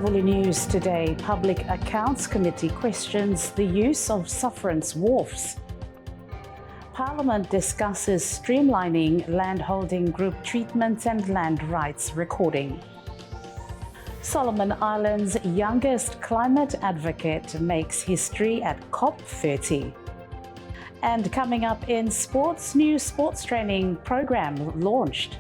Tavuli News today, Public Accounts Committee questions the use of Sufferance Wharfs. Parliament discusses streamlining landholding group treatment and land rights recording. Solomon Islands' youngest climate advocate makes history at COP30. And coming up in sports, new sports training program launched.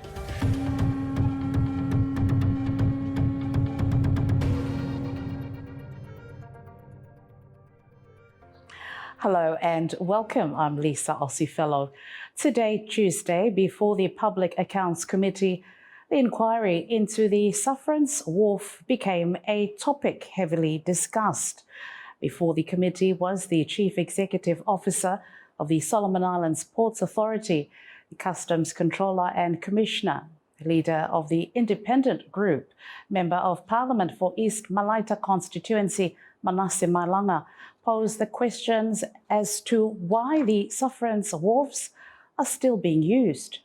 Hello and welcome. I'm Lisa Ossifello. Today, Tuesday, before the Public Accounts Committee, the inquiry into the Sufferance Wharf became a topic heavily discussed. Before the committee was the Chief Executive Officer of the Solomon Islands Ports Authority, the Customs Controller and Commissioner, the leader of the Independent Group, Member of Parliament for East Malaita Constituency, Manasseh Mailanga, posed the questions as to why the Sufferance Wharfs are still being used.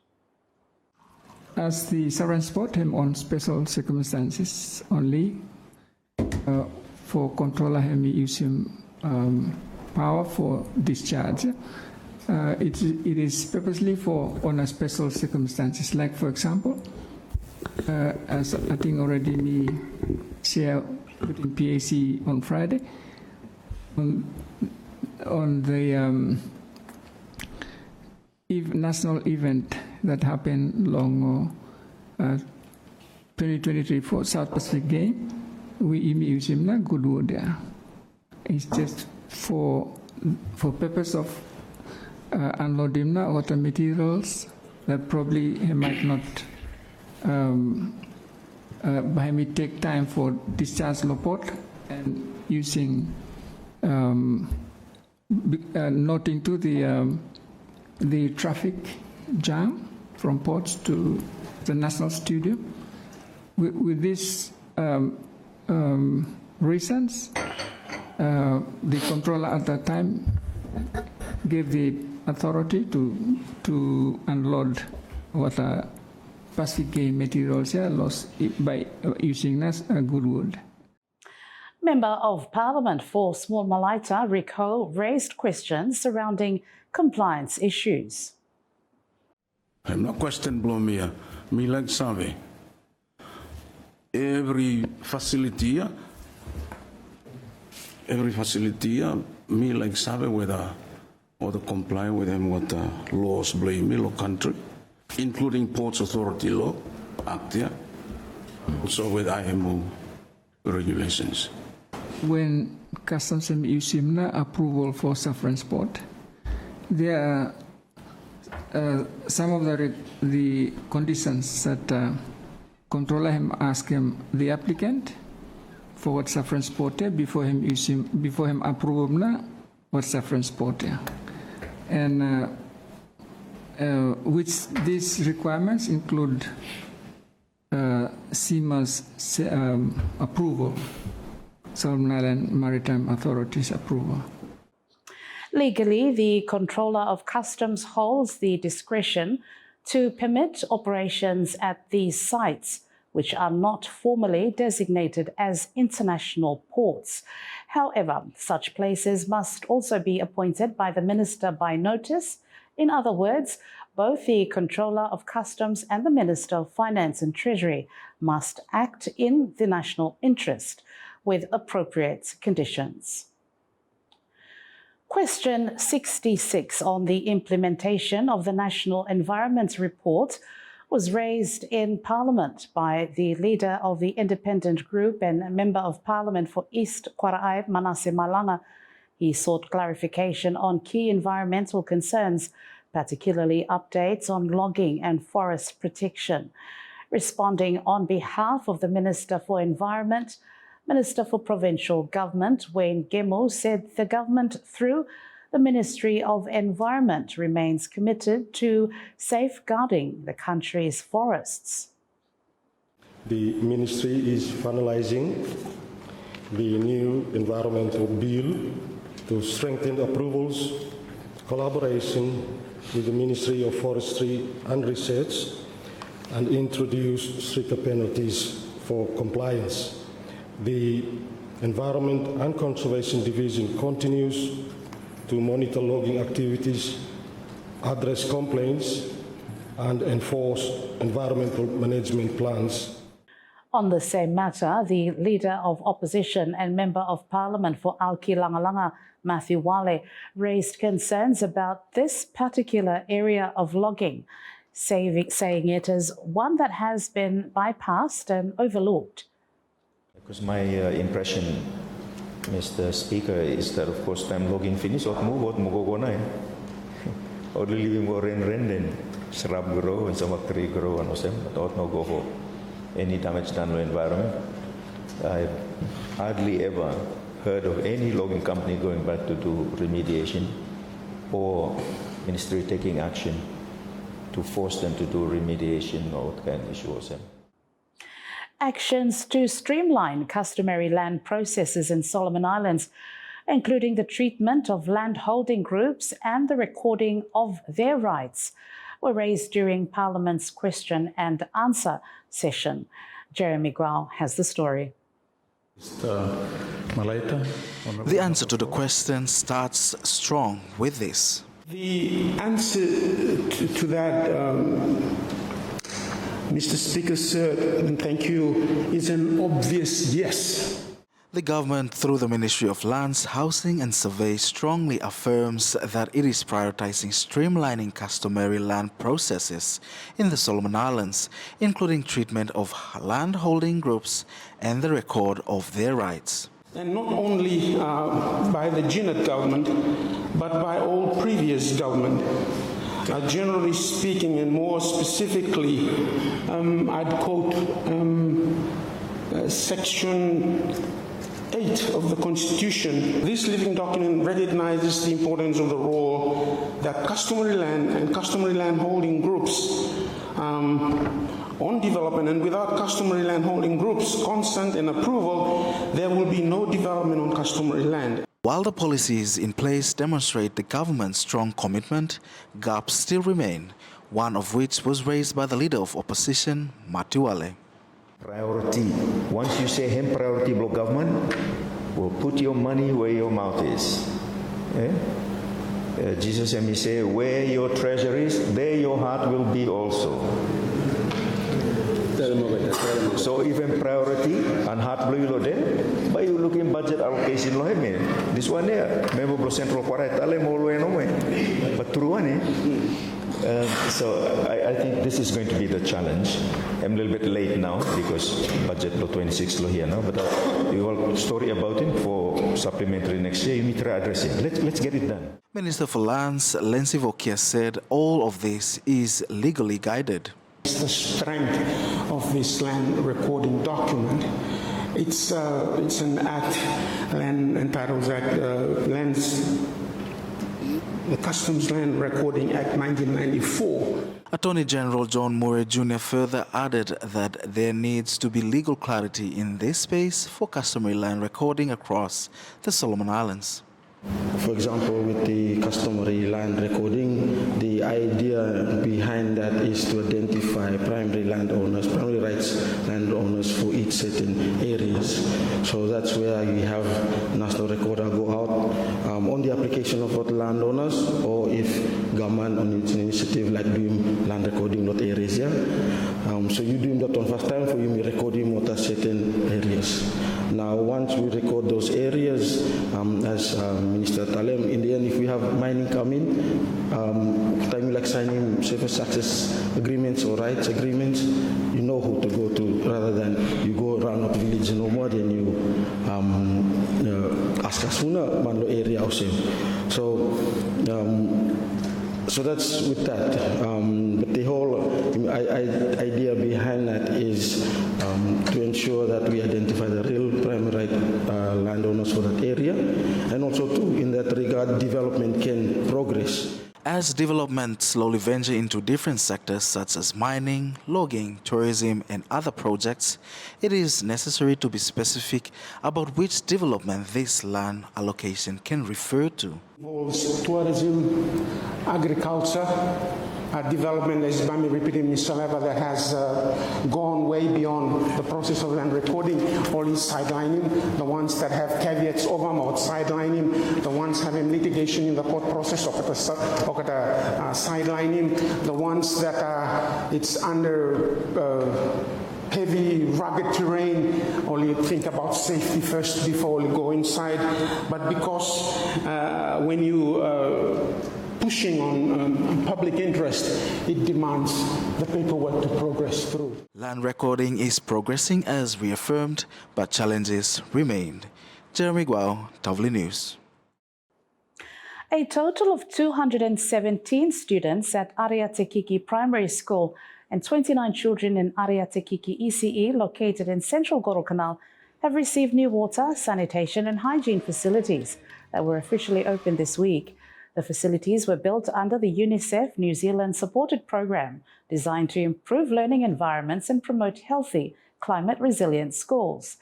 As the Sufferance port him on special circumstances only, for controller him using power for discharge. It is purposely for on a special circumstances, like for example, as I think already me share within PAC on Friday, on the national event that happened long 2023 for South Pacific Game, we use him na Goodwood there. It's just for purpose of unloading na water materials that probably he might not by me take time for discharge report and using noting to the traffic jam from ports to the National Stadium. With these reasons, the controller at that time gave the authority to unload water Pacific Game materials lost by using Goodwood. Member of Parliament for Small Malaita, Rick Ho, raised questions surrounding compliance issues. I'm not question blow me like Save. Every facility, me like Save whether or to comply with them what the laws blame me law country, including Ports Authority law, Actia, also with IMO regulations. When Customs use approval for Sufferance port, there are some of the conditions that controller him ask him the applicant for what Sufferance port before him approve what Sufferance port, and which these requirements include SEMA's approval, Solomon Island Maritime Authority's approval. Legally, the Controller of Customs holds the discretion to permit operations at these sites, which are not formally designated as international ports. However, such places must also be appointed by the Minister by notice. In other words, both the Controller of Customs and the Minister of Finance and Treasury must act in the national interest with appropriate conditions. Question 66 on the implementation of the National Environment Report was raised in Parliament by the leader of the Independent Group and Member of Parliament for East Quaraai, Manasseh Mailanga. He sought clarification on key environmental concerns, particularly updates on logging and forest protection. Responding on behalf of the Minister for Environment, Minister for Provincial Government, Wayne Gemu, said the government, through the Ministry of Environment, remains committed to safeguarding the country's forests. The ministry is finalizing the new environmental bill to strengthen approvals, collaboration with the Ministry of Forestry and Research, and introduce stricter penalties for compliance. The Environment and Conservation Division continues to monitor logging activities, address complaints, and enforce environmental management plans. On the same matter, the Leader of Opposition and Member of Parliament for Alki-Langalanga, Matthew Wale, raised concerns about this particular area of logging, saying it is one that has been bypassed and overlooked. Because my impression, Mr. Speaker, is that of course time logging finish, or move out mo na or living more in then shrub grow and some tree grow and also, but ought no go for any damage done to the environment. I've hardly ever heard of any logging company going back to do remediation or ministry taking action to force them to do remediation or what kind of issues. Actions to streamline customary land processes in Solomon Islands, including the treatment of landholding groups and the recording of their rights, were raised during Parliament's question and answer session. Jeremy Grau has the story. The answer to the question starts strong with this. The answer to that, Mr. Speaker, sir, and thank you, is an obvious yes. The government, through the Ministry of Lands, Housing and Survey, strongly affirms that it is prioritizing streamlining customary land processes in the Solomon Islands, including treatment of landholding groups and the record of their rights. And not only by the Jinnah government, but by all previous government. Generally speaking, and more specifically, I'd quote Section 8 of the Constitution. This living document recognizes the importance of the role that customary land and customary land holding groups on development, and without customary land holding groups' consent and approval, there will be no development on customary land. While the policies in place demonstrate the government's strong commitment, gaps still remain, one of which was raised by the Leader of Opposition, Matthew Wale. Priority. Once you say him priority block government, will put your money where your mouth is. Jesus and me say, where your treasure is, there your heart will be also. So even priority and heart blue there, but you look in budget allocation lo this one there, member central quartet but true one. So I think this is going to be the challenge. I'm a little bit late now because budget lo 26 lo here now, but you will story about it for supplementary next year. You need to address it. Let's get it done. Minister for Lands, Lency Vokia, said all of this is legally guided. It's the strength of this land recording document. It's an act, Land and Titles Act, the Customs Land Recording Act 1994. Attorney General John Murray Jr. further added that there needs to be legal clarity in this space for customary land recording across the Solomon Islands. For example, with the customary land recording, the idea behind that is to identify primary landowners, primary rights landowners for each certain areas. So that's where you have national recorder go out on the application of what landowners, or if government on its initiative like doing land recording not areas. So you doing that on first time for you recording what are certain areas. Now once we record those areas, as Minister Talem, in the end, if we have mining come in, time like signing surface access agreements or rights agreements, you know who to go to, rather than you go around up village no more than you ask us manlo area also. So that's with that. But the whole idea behind that is to ensure that we identify the real primary landowners for that area, and also too, in that regard, development can progress. As development slowly venture into different sectors such as mining, logging, tourism, and other projects, it is necessary to be specific about which development this land allocation can refer to. Involves tourism, agriculture, development, as Bami repeated, Mr. Leva, that has gone way beyond the process of land recording. All is sidelining. The ones that have caveats over them or sidelining. The ones having litigation in the court process or sidelining. The ones that it's under heavy, rugged terrain, only think about safety first before you go inside. But because when you pushing on public interest, it demands the paperwork to progress through. Land recording is progressing as reaffirmed, but challenges remain. Jeremy Guao, Tavuli News. A total of 217 students at Ariatekiki Primary School and 29 children in Ariatekiki ECE, located in central Gorokanal, have received new water, sanitation and hygiene facilities that were officially opened this week. The facilities were built under the UNICEF New Zealand supported program designed to improve learning environments and promote healthy, climate-resilient schools.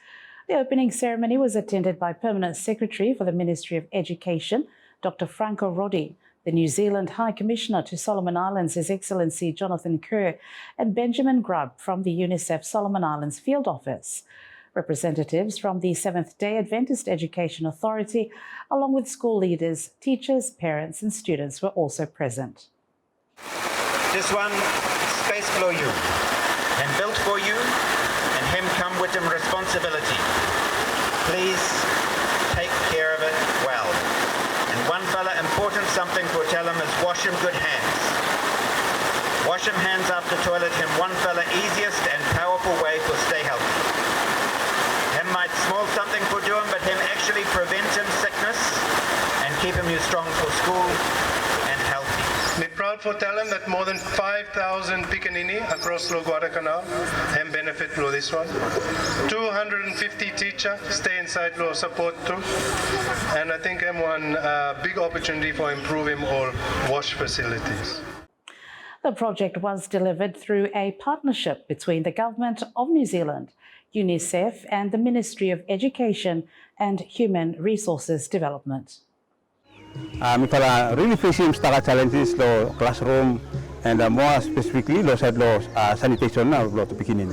The opening ceremony was attended by Permanent Secretary for the Ministry of Education, Dr. Franco Roddy, the New Zealand High Commissioner to Solomon Islands, His Excellency Jonathan Kerr, and Benjamin Grubb from the UNICEF Solomon Islands Field Office. Representatives from the Seventh-day Adventist Education Authority, along with school leaders, teachers, parents and students were also present. This one space below you, and built for you, and him come with him responsibility. Please take care of it well. And one fella important something for tell him is wash him good hands. Wash him hands after toilet him one fella easiest and powerful way for stay healthy. Him might small something for doing, but him actually prevent him sickness and keep him you strong for school and healthy. We're proud for tell him that more than 5,000 Picanini across the Guadalcanal and benefit from this one. 250 teachers stay inside law support too. And I think I'm one big opportunity for improving all wash facilities. The project was delivered through a partnership between the Government of New Zealand, UNICEF and the Ministry of Education and Human Resources Development. We really facing challenges the classroom and more specifically the sanitation now to beginning.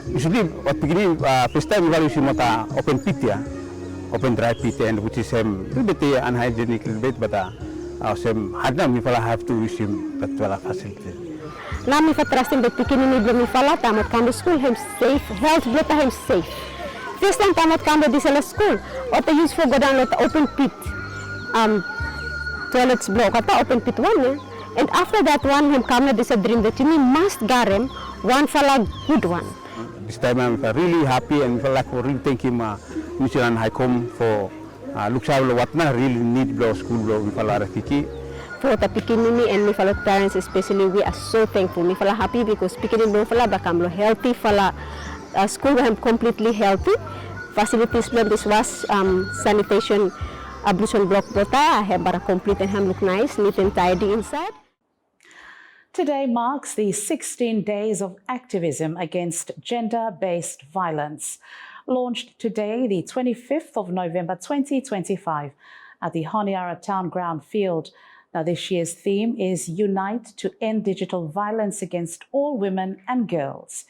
Usually what beginning first time we use open pit open dry pit and which is a little bit unhygienic little bit, but hard now we have to use that facility. Now we trust in the beginning of the tamat kami school him safe, health blota him safe. First time tamat kami di sa school, or to use for go down at open pit. Toilets block at open pit one, and after that one him come this a dream that you must garem one fella good one. This time I'm really happy and feel like we really thank him New Zealand High Com for look what na really need blow school blow we fala Kiki. For the Pikinini and my fellow parents especially, we are so thankful. We feel happy because Pikinini no fala bakam lo healthy fala school we completely healthy. Facilities plan this was sanitation ablution block bota have bara complete and ham look nice, neat and tidy inside. Today marks the 16 days of activism against gender-based violence. Launched today, the 25th of November 2025 at the Honiara Town Ground Field. Now, this year's theme is Unite to End Digital Violence Against All Women and Girls.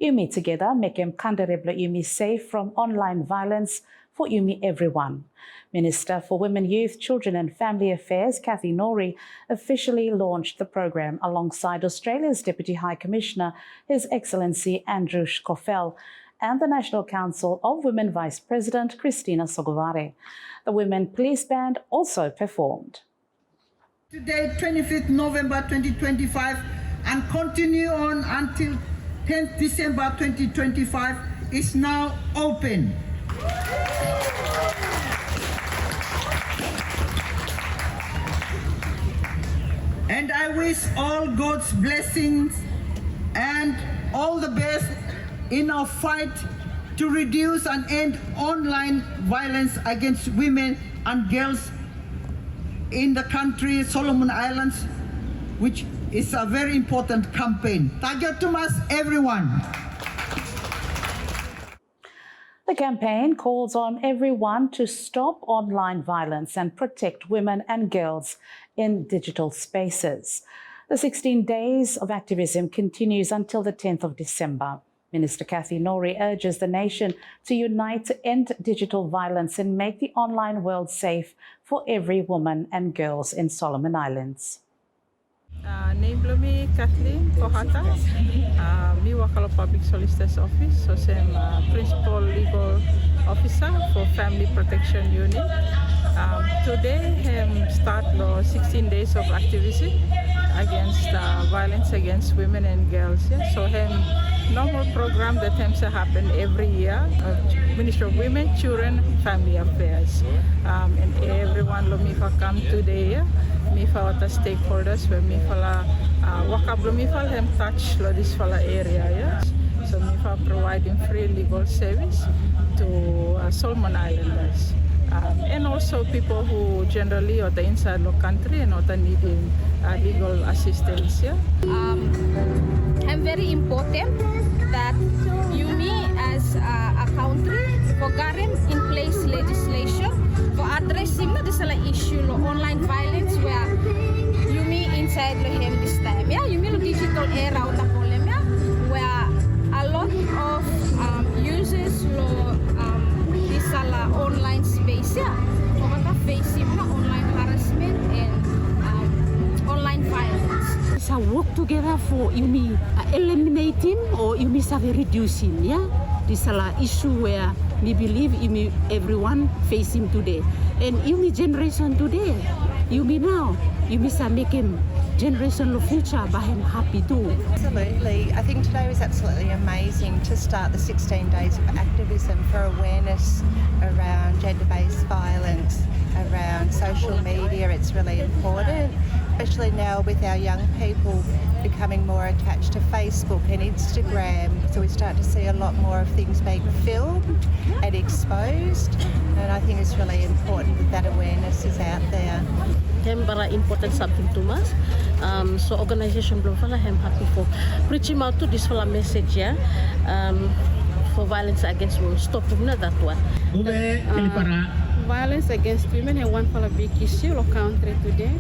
Yumi together, mekem kandarebla Yumi safe from online violence for Yumi everyone. Minister for Women, Youth, Children and Family Affairs, Kathy Norrie, officially launched the program alongside Australia's Deputy High Commissioner, His Excellency Andrew Schoffel, and the National Council of Women Vice President Christina Sogovare. The Women Police Band also performed. Today, 25th November 2025, and continue on until 10th December 2025 is now open. And I wish all God's blessings and all the best in our fight to reduce and end online violence against women and girls in the country, Solomon Islands, which is a very important campaign. Tagatumas, everyone. The campaign calls on everyone to stop online violence and protect women and girls in digital spaces. The 16 days of activism continues until the 10th of December. Minister Kathy Nori urges the nation to unite to end digital violence and make the online world safe for every woman and girls in Solomon Islands. Name me Kathleen Kohata. Me Wakala Public Solicitor's Office, so I'm Principal Legal Officer for Family Protection Unit. Today start 16 days of activism against violence against women and girls. Yeah? So normal program that tends to happen every year, Ministry of Women, Children, Family Affairs. And everyone lo mifa come today, yeah? Mifa wata stakeholders where mifa la wakab lo mifa hem touch lo this fala area, yeah? So mifa providing free legal service to Solomon Islanders. And also people who generally are inside the country and are needing legal assistance. Yeah? And very important that UMI as a country for gathering in place legislation for addressing this issue of online violence where UMI inside the hem this time. Yeah, UMI digital era of the problem, yeah, where a lot of users this online space, yeah, facing online harassment and online violence. So work together for eliminating or reducing, yeah. This is issue where we believe everyone facing today, and generation today, now, making generation of future by him happy too. Absolutely. I think today was absolutely amazing to start the 16 days of activism for awareness around gender-based violence, around social media. It's really important, especially now with our young people becoming more attached to Facebook and Instagram. So we start to see a lot more of things being filmed and exposed. And I think it's really important that awareness is out there. Very important something to us. So organization belum I'm happy for preaching out to this message, yeah. For violence against women, stop that one. Violence against women is one big issue in our country today,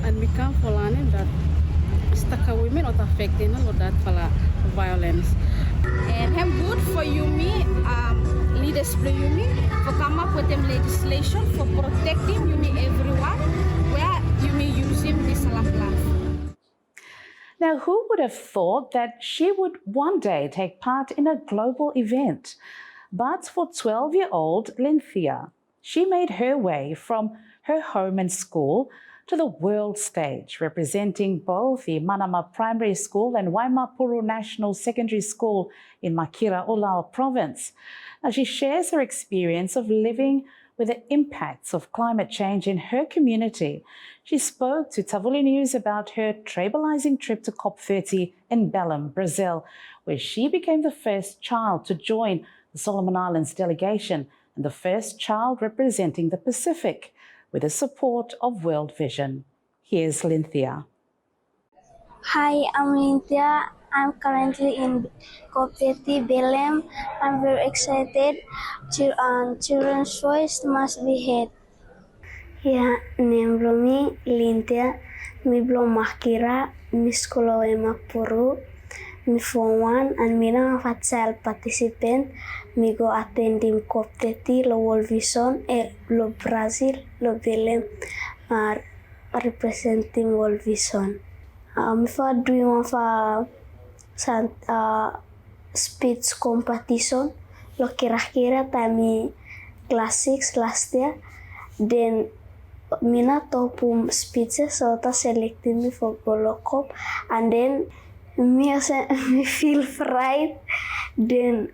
and we come for learning that women are affected a that violence. And I'm good for UMI, leaders for UMI, for come up with them legislation for protecting UMI everyone, where UMI using this platform. Now, who would have thought that she would one day take part in a global event? But for 12-year-old Lynthia, she made her way from her home and school to the world stage, representing both the Manama Primary School and Waimapuru National Secondary School in Makira Ulao Province. Now, she shares her experience of living with the impacts of climate change in her community. She spoke to Tavuli News about her trailblazing trip to COP30 in Belém, Brazil, where she became the first child to join the Solomon Islands delegation and the first child representing the Pacific, with the support of World Vision. Here's Lynthia. Hi, I'm Lynthia. I'm currently in COP30 Belém. I'm very excited. Children's voice must be heard. Ya, name me Lynthia. Mi belum Makira, mi sekolah Waimapuru, mi form 1 and mi na fatsal participant. Mi go attending COP30 lo World Vision lo Brazil lo Belém representing World Vision. Mi fa doing fa speech competition lo kira-kira tami class 6 last year. Then mina top speeches so ta selected me for Golo COP, and then me feel pride. Then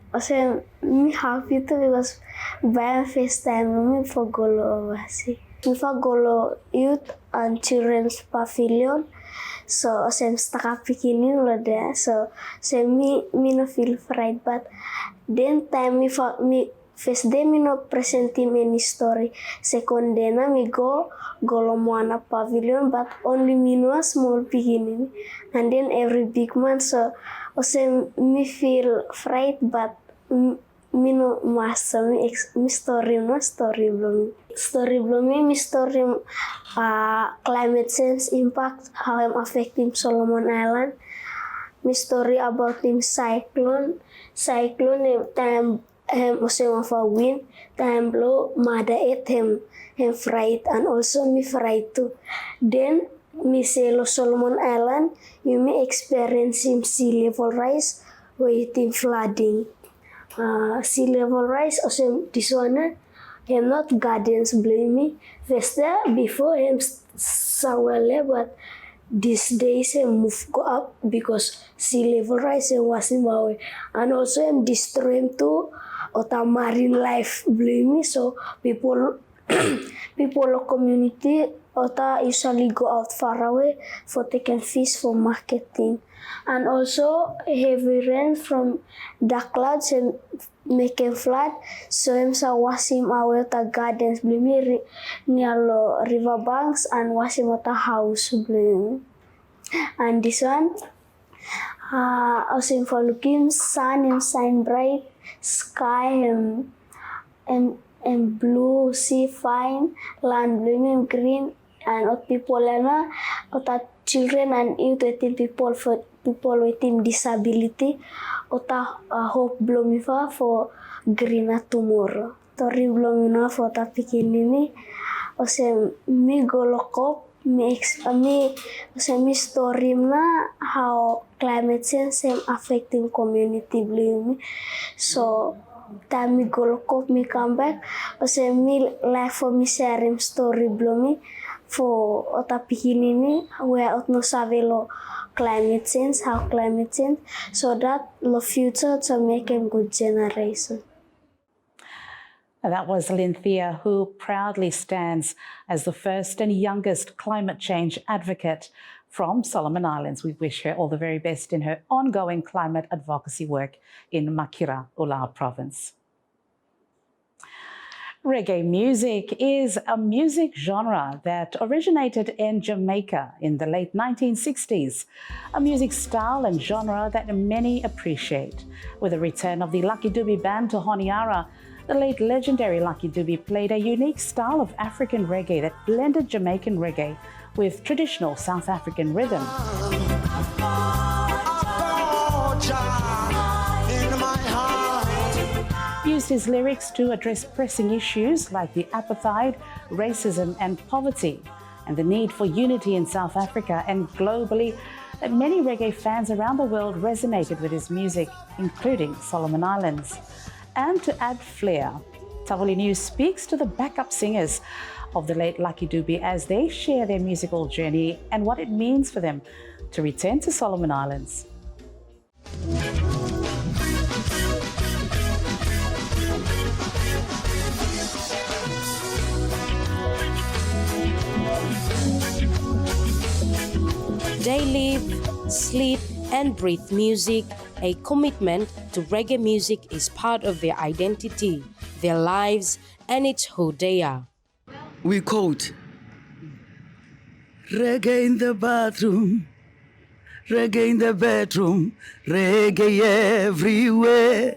me happy too because by first time me for Golo overseas. Me for Golo Youth and Children's Pavilion. So staka pikinin lo there. So me no feel pride, but then time me first day me no present any story. Second day na me go Moana Pavilion, but only me no a small beginning. And then every big man, so me feel fright, but mino masa mi story belum mi story climate change impact how I'm affecting Solomon Island. Mi story about him cyclone time ocean of a wind time blow mada it him fright and also me fright too. Then mi say lo Solomon Island you may experience him sea level rise waiting flooding. Sea level rise also this one him not gardens blame me. First before him somewhere but these days him move go up because sea level rise was in my way and also him destroy him too ota marine life blame me so people community ota usually go out far away for taking fish for marketing and also heavy rain from dark clouds and making flood so him sa wasim away ota gardens blame near river banks and wasim ota house blame and this one also for looking sun and shine bright sky and blue sea fine land blooming green and people ota children and youth waiting people waiting disability ota hope blooming for greener tomorrow tori blooming for ota pikin ini ose mi golokop mi story na how climate change affecting community blooming so time mi golokop mi come back ose mi life for mi sharing story blooming for ota pikin ini where no savelo climate change how climate change so that the future to make a good generation. That was Lynthia, who proudly stands as the first and youngest climate change advocate from Solomon Islands. We wish her all the very best in her ongoing climate advocacy work in Makira, Ulao Province. Reggae music is a music genre that originated in Jamaica in the late 1960s, a music style and genre that many appreciate. With the return of the Lucky Dube band to Honiara, the late legendary Lucky Dube played a unique style of African reggae that blended Jamaican reggae with traditional South African rhythm. Used his lyrics to address pressing issues like the apartheid, racism and poverty, and the need for unity in South Africa and globally, that many reggae fans around the world resonated with his music, including Solomon Islands. And to add flair, Tavuli News speaks to the backup singers of the late Lucky Dube as they share their musical journey and what it means for them to return to Solomon Islands. They live, sleep and breathe music. A commitment to reggae music is part of their identity, their lives, and it's who they are. We quote, reggae in the bathroom, reggae in the bedroom, reggae everywhere.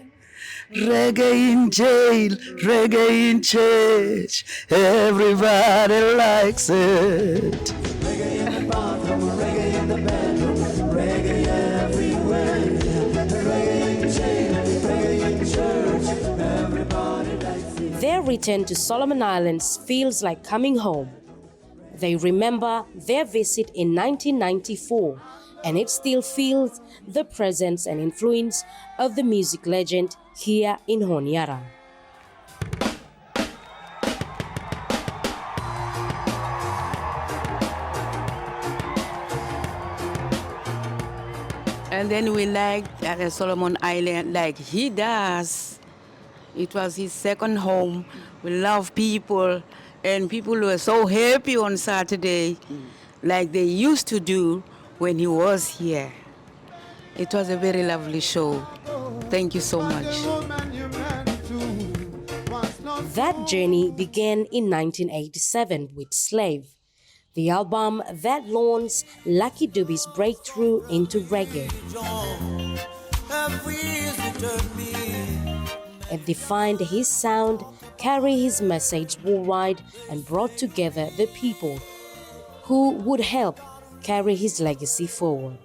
Reggae in jail, reggae in church, everybody likes it. Reggae in the bathroom, reggae in the bedroom, reggae everywhere. Reggae in jail, reggae in church, everybody likes it. Their return to Solomon Islands feels like coming home. They remember their visit in 1994, and it still feels the presence and influence of the music legend here in Honiara. And then we liked at Solomon Island like he does. It was his second home. We love people, and people were so happy on Saturday, like they used to do when he was here. It was a very lovely show. Thank you so much. That journey began in 1987 with Slave, the album that launched Lucky Dube's breakthrough into reggae. It defined his sound, carried his message worldwide, and brought together the people who would help carry his legacy forward.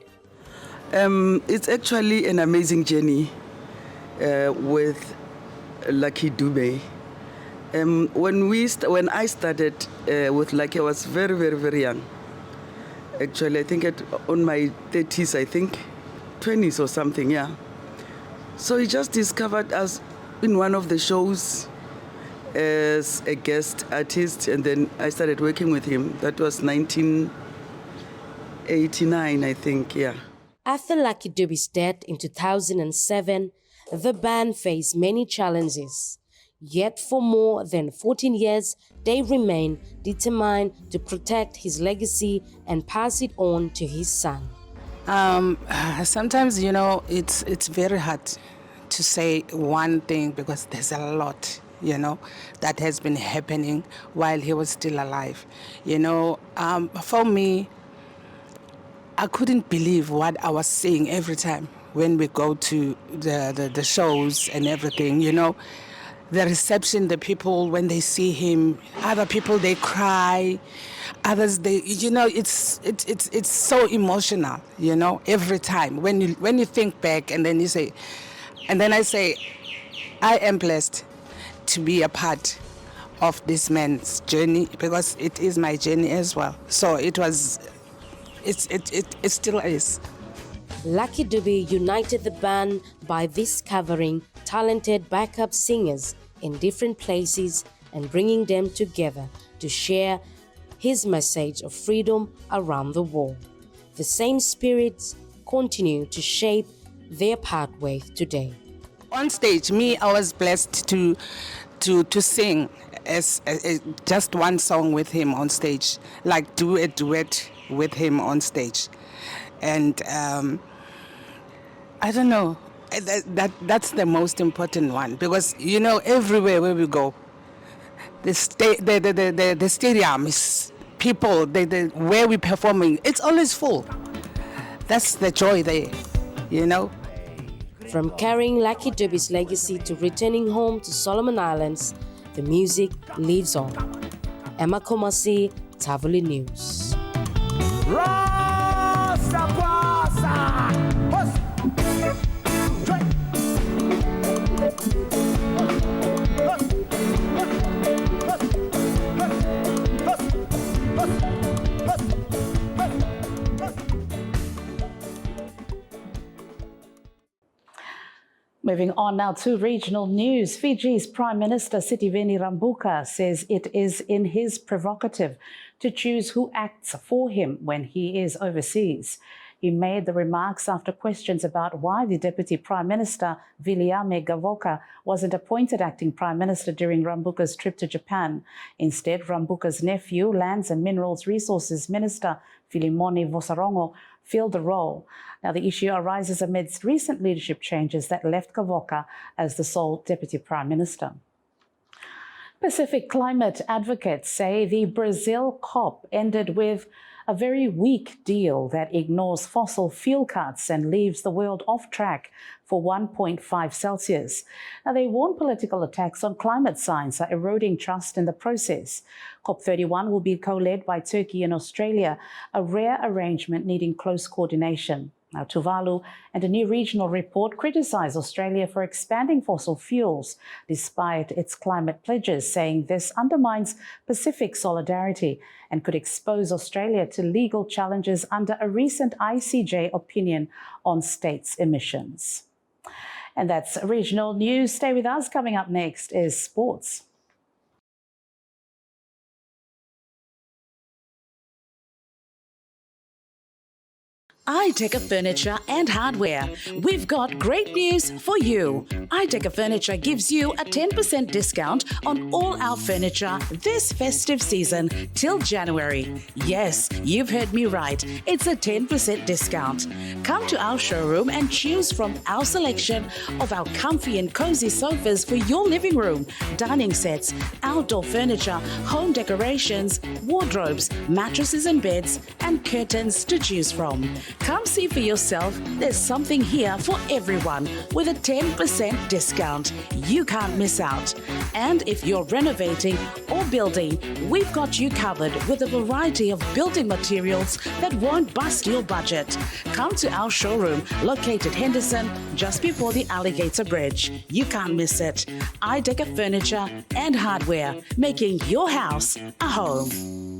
It's actually an amazing journey with Lucky Dube. When I started with Lucky, I was very, very, very young. Actually, I think on my 30s, I think, 20s or something, yeah. So he just discovered us in one of the shows as a guest artist, and then I started working with him. That was 1989, I think, yeah. After Lucky Dube's death in 2007, the band faced many challenges. Yet for more than 14 years, they remain determined to protect his legacy and pass it on to his son. Sometimes, it's very hard to say one thing because there's a lot, that has been happening while he was still alive. For me, I couldn't believe what I was seeing every time when we go to the shows and everything, The reception, the people, when they see him, other people, they cry. Others, it's so emotional, every time. When you think back and then I say, I am blessed to be a part of this man's journey because it is my journey as well. So it still is. Lucky Dube united the band by discovering talented backup singers in different places and bringing them together to share his message of freedom around the world. The same spirits continue to shape their pathway today. On stage, I was blessed to sing as just one song with him on stage, like do a duet with him on stage. And I don't know, that's the most important one because, everywhere where we go, the stadium is people, where we're performing, it's always full. That's the joy there, From carrying Lucky Dube's legacy to returning home to Solomon Islands, the music lives on. Emma Komasi, Tavuli News. Moving on now to regional news. Fiji's Prime Minister Sitiveni Rabuka says it is in his prerogative to choose who acts for him when he is overseas. He made the remarks after questions about why the Deputy Prime Minister, Viliame Gavoka, wasn't appointed acting Prime Minister during Rabuka's trip to Japan. Instead, Rabuka's nephew, Lands and Minerals Resources Minister, Filimoni Vosarongo, filled the role. Now, the issue arises amidst recent leadership changes that left Gavoka as the sole Deputy Prime Minister. Pacific climate advocates say the Brazil COP ended with a very weak deal that ignores fossil fuel cuts and leaves the world off track for 1.5 Celsius. Now, they warn political attacks on climate science are eroding trust in the process. COP31 will be co-led by Turkey and Australia, a rare arrangement needing close coordination. Now, Tuvalu and a new regional report criticise Australia for expanding fossil fuels despite its climate pledges, saying this undermines Pacific solidarity and could expose Australia to legal challenges under a recent ICJ opinion on states' emissions. And that's regional news. Stay with us. Coming up next is sports. iTeca Furniture and Hardware. We've got great news for you. iTeca Furniture gives you a 10% discount on all our furniture this festive season till January. Yes, you've heard me right. It's a 10% discount. Come to our showroom and choose from our selection of our comfy and cozy sofas for your living room, dining sets, outdoor furniture, home decorations, wardrobes, mattresses and beds, and curtains to choose from. Come see for yourself. There's something here for everyone with a 10% discount. You can't miss out. And if you're renovating or building, we've got you covered with a variety of building materials that won't bust your budget. Come to our showroom located Henderson, just before the Alligator Bridge. You can't miss it. iDeca Furniture and Hardware, making your house a home.